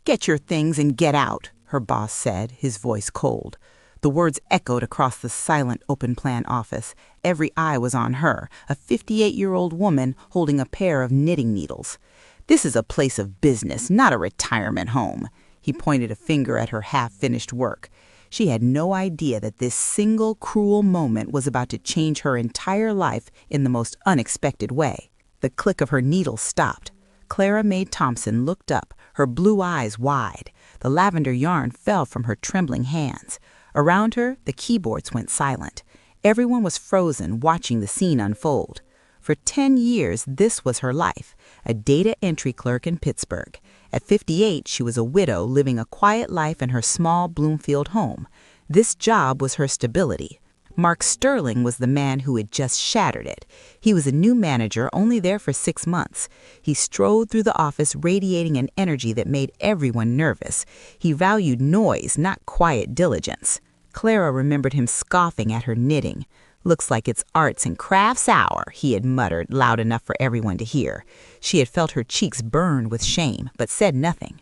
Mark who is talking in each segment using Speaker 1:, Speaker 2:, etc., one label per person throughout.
Speaker 1: "Get your things and get out," her boss said, his voice cold. The words echoed across the silent open-plan office. Every eye was on her, a 58-year-old woman holding a pair of knitting needles. "This is a place of business, not a retirement home." He pointed a finger at her half-finished work. She had no idea that this single cruel moment was about to change her entire life in the most unexpected way. The click of her needle stopped. Clara Mae Thompson looked up, her blue eyes wide. The lavender yarn fell from her trembling hands. Around her, the keyboards went silent. Everyone was frozen, watching the scene unfold. For 10 years, this was her life, a data entry clerk in Pittsburgh. At 58, she was a widow living a quiet life in her small Bloomfield home. This job was her stability. Mark Sterling was the man who had just shattered it. He was a new manager, only there for 6 months. He strode through the office radiating an energy that made everyone nervous. He valued noise, not quiet diligence. Clara remembered him scoffing at her knitting. "Looks like it's arts and crafts hour," he had muttered, loud enough for everyone to hear. She had felt her cheeks burn with shame, but said nothing.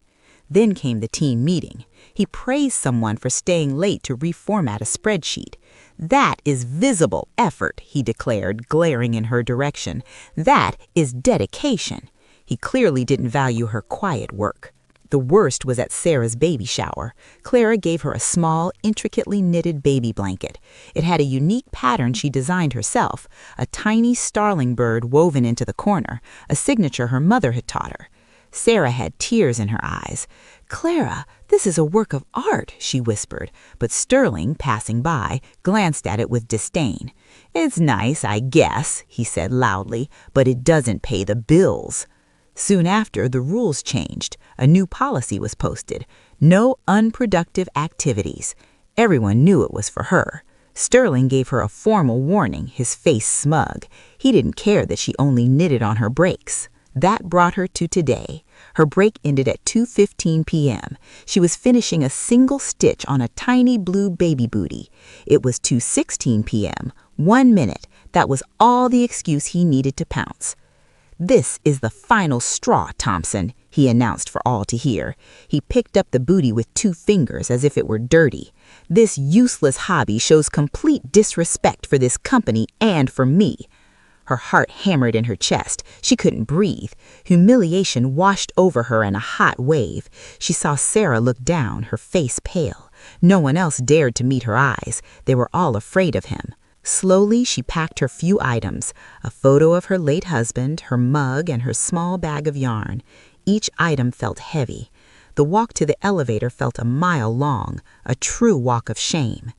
Speaker 1: Then came the team meeting. He praised someone for staying late to reformat a spreadsheet. "That is visible effort," he declared, glaring in her direction. "That is dedication." He clearly didn't value her quiet work. The worst was at Sarah's baby shower. Clara gave her a small, intricately knitted baby blanket. It had a unique pattern she designed herself, a tiny starling bird woven into the corner, a signature her mother had taught her. Sarah had tears in her eyes. "Clara, this is a work of art," she whispered, but Sterling, passing by, glanced at it with disdain. "It's nice, I guess," he said loudly, "but it doesn't pay the bills." Soon after, the rules changed. A new policy was posted. No unproductive activities. Everyone knew it was for her. Sterling gave her a formal warning, his face smug. He didn't care that she only knitted on her breaks. That brought her to today. Her break ended at 2:15 p.m. She was finishing a single stitch on a tiny blue baby bootie. It was 2:16 p.m. 1 minute. That was all the excuse he needed to pounce. "This is the final straw, Thompson," he announced for all to hear. He picked up the booty with 2 fingers as if it were dirty. "This useless hobby shows complete disrespect for this company and for me." Her heart hammered in her chest. She couldn't breathe. Humiliation washed over her in a hot wave. She saw Sarah look down, her face pale. No one else dared to meet her eyes. They were all afraid of him. Slowly, she packed her few items, a photo of her late husband, her mug, and her small bag of yarn. Each item felt heavy. The walk to the elevator felt a mile long, a true walk of shame.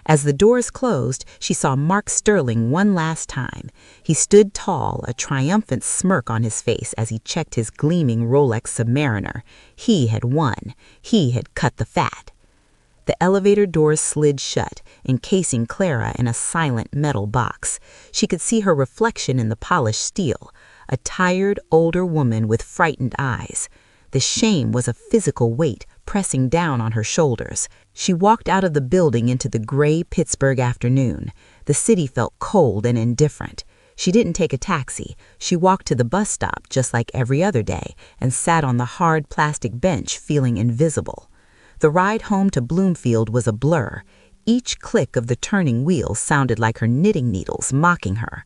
Speaker 1: As the doors closed, she saw Mark Sterling one last time. He stood tall, a triumphant smirk on his face as he checked his gleaming Rolex Submariner. He had won. He had cut the fat. The elevator doors slid shut, encasing Clara in a silent metal box. She could see her reflection in the polished steel, a tired, older woman with frightened eyes. The shame was a physical weight pressing down on her shoulders. She walked out of the building into the gray Pittsburgh afternoon. The city felt cold and indifferent. She didn't take a taxi. She walked to the bus stop just like every other day and sat on the hard plastic bench feeling invisible. The ride home to Bloomfield was a blur. Each click of the turning wheels sounded like her knitting needles mocking her.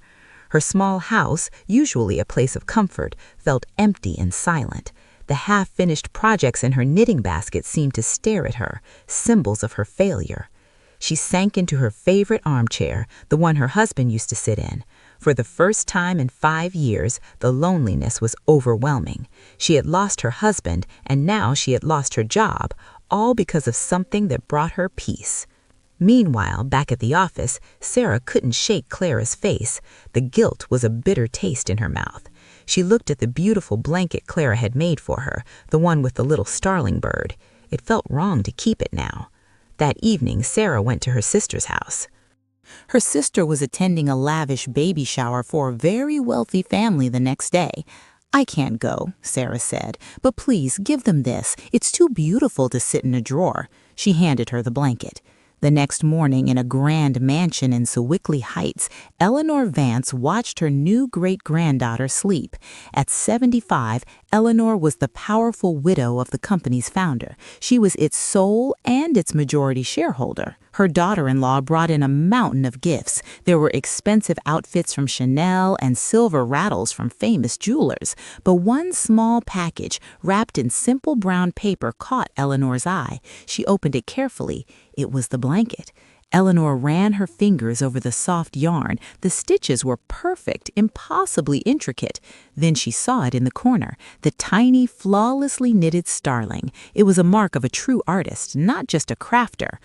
Speaker 1: Her small house, usually a place of comfort, felt empty and silent. The half-finished projects in her knitting basket seemed to stare at her, symbols of her failure. She sank into her favorite armchair, the one her husband used to sit in. For the first time in 5 years, the loneliness was overwhelming. She had lost her husband, and now she had lost her job, all because of something that brought her peace. Meanwhile, back at the office, Sarah couldn't shake Clara's face. The guilt was a bitter taste in her mouth. She looked at the beautiful blanket Clara had made for her, the one with the little starling bird. It felt wrong to keep it now. That evening, Sarah went to her sister's house. Her sister was attending a lavish baby shower for a very wealthy family the next day. "I can't go," Sarah said, "but please give them this. It's too beautiful to sit in a drawer." She handed her the blanket. The next morning, in a grand mansion in Sewickley Heights, Eleanor Vance watched her new great-granddaughter sleep. At 75, Eleanor was the powerful widow of the company's founder. She was its sole and its majority shareholder. Her daughter-in-law brought in a mountain of gifts. There were expensive outfits from Chanel and silver rattles from famous jewelers. But one small package, wrapped in simple brown paper, caught Eleanor's eye. She opened it carefully. It was the blanket. Eleanor ran her fingers over the soft yarn. The stitches were perfect, impossibly intricate. Then she saw it in the corner, the tiny, flawlessly knitted starling. It was a mark of a true artist, not just a crafter.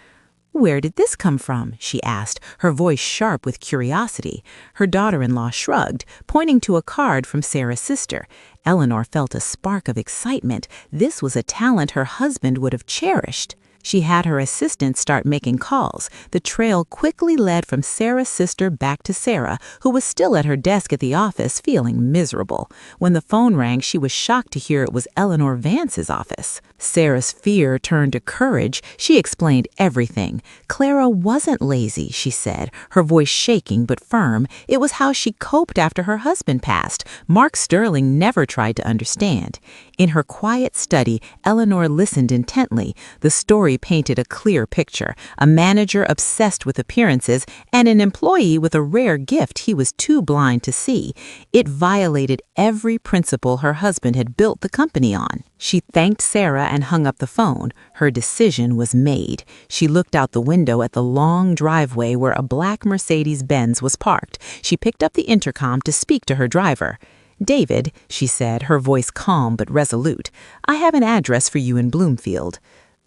Speaker 1: "Where did this come from?" she asked, her voice sharp with curiosity. Her daughter-in-law shrugged, pointing to a card from Sarah's sister. Eleanor felt a spark of excitement. This was a talent her husband would have cherished. She had her assistant start making calls. The trail quickly led from Sarah's sister back to Sarah, who was still at her desk at the office, feeling miserable. When the phone rang, she was shocked to hear it was Eleanor Vance's office. Sarah's fear turned to courage. She explained everything. Clara wasn't lazy, she said, her voice shaking but firm. It was how she coped after her husband passed. Mark Sterling never tried to understand. In her quiet study, Eleanor listened intently. The story painted a clear picture: a manager obsessed with appearances and an employee with a rare gift he was too blind to see. It violated every principle her husband had built the company on. She thanked Sarah and hung up the phone. Her decision was made. She looked out the window at the long driveway where a black Mercedes-Benz was parked. She picked up the intercom to speak to her driver. "David," she said, her voice calm but resolute, "I have an address for you in Bloomfield."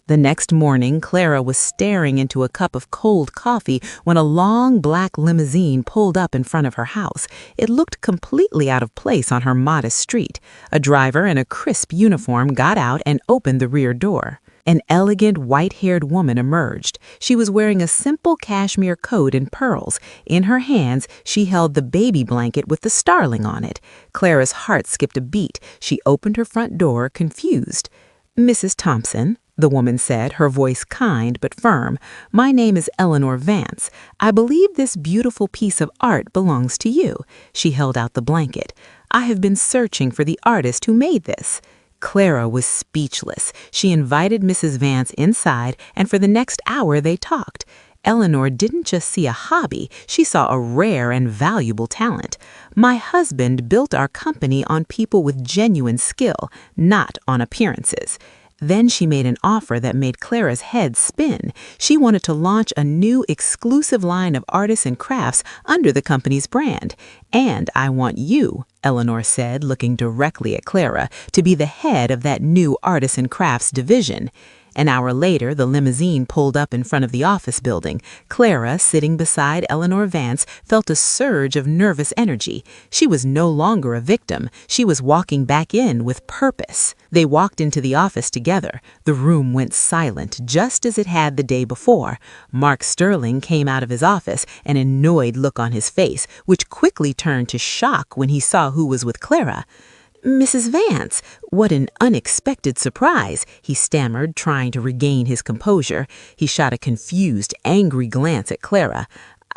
Speaker 1: The next morning, Clara was staring into a cup of cold coffee when a long black limousine pulled up in front of her house. It looked completely out of place on her modest street. A driver in a crisp uniform got out and opened the rear door. An elegant, white-haired woman emerged. She was wearing a simple cashmere coat and pearls. In her hands, she held the baby blanket with the starling on it. Clara's heart skipped a beat. She opened her front door, confused. "Mrs. Thompson," the woman said, her voice kind but firm, "my name is Eleanor Vance. I believe this beautiful piece of art belongs to you." She held out the blanket. "I have been searching for the artist who made this." Clara was speechless. She invited Mrs. Vance inside, and for the next hour they talked. Eleanor didn't just see a hobby, she saw a rare and valuable talent. "My husband built our company on people with genuine skill, not on appearances." Then she made an offer that made Clara's head spin. She wanted to launch a new exclusive line of artists and crafts under the company's brand. "And I want you," Eleanor said, looking directly at Clara, "to be the head of that new artists and crafts division." An hour later, the limousine pulled up in front of the office building. Clara, sitting beside Eleanor Vance, felt a surge of nervous energy. She was no longer a victim. She was walking back in with purpose. They walked into the office together. The room went silent, just as it had the day before. Mark Sterling came out of his office, an annoyed look on his face, which quickly turned to shock when he saw who was with Clara. "Mrs. Vance, what an unexpected surprise," he stammered, trying to regain his composure. He shot a confused, angry glance at Clara.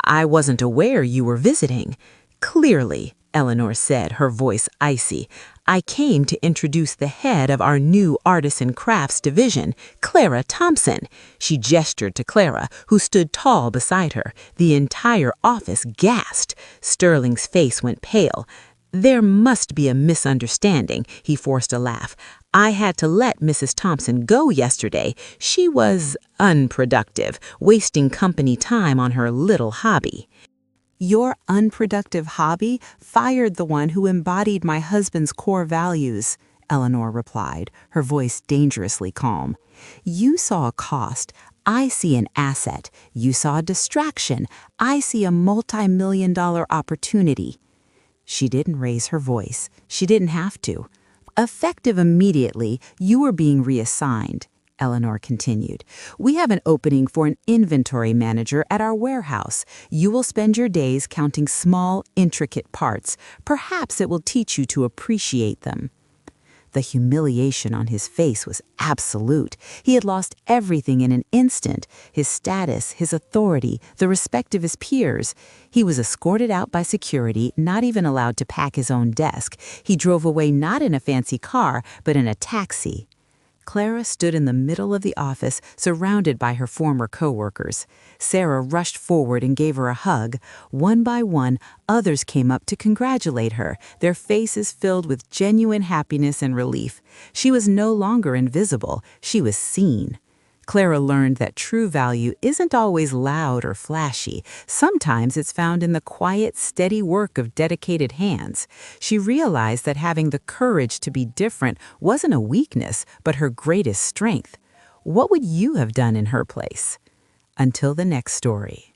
Speaker 1: "I wasn't aware you were visiting." "Clearly," Eleanor said, her voice icy, "I came to introduce the head of our new Artists and Crafts division, Clara Thompson." She gestured to Clara, who stood tall beside her. The entire office gasped. Sterling's face went pale. "There must be a misunderstanding," he forced a laugh. "I had to let Mrs. Thompson go yesterday. She was unproductive, wasting company time on her little hobby." "Your unproductive hobby fired the one who embodied my husband's core values," Eleanor replied, her voice dangerously calm. "You saw a cost. I see an asset. You saw a distraction. I see a multi-million-dollar opportunity." She didn't raise her voice. She didn't have to. "Effective immediately, you were being reassigned," Eleanor continued. "We have an opening for an inventory manager at our warehouse. You will spend your days counting small, intricate parts. Perhaps it will teach you to appreciate them." The humiliation on his face was absolute. He had lost everything in an instant: his status, his authority, the respect of his peers. He was escorted out by security, not even allowed to pack his own desk. He drove away not in a fancy car, but in a taxi. Clara stood in the middle of the office, surrounded by her former coworkers. Sarah rushed forward and gave her a hug. One by one, others came up to congratulate her, their faces filled with genuine happiness and relief. She was no longer invisible, she was seen. Clara learned that true value isn't always loud or flashy. Sometimes it's found in the quiet, steady work of dedicated hands. She realized that having the courage to be different wasn't a weakness, but her greatest strength. What would you have done in her place? Until the next story.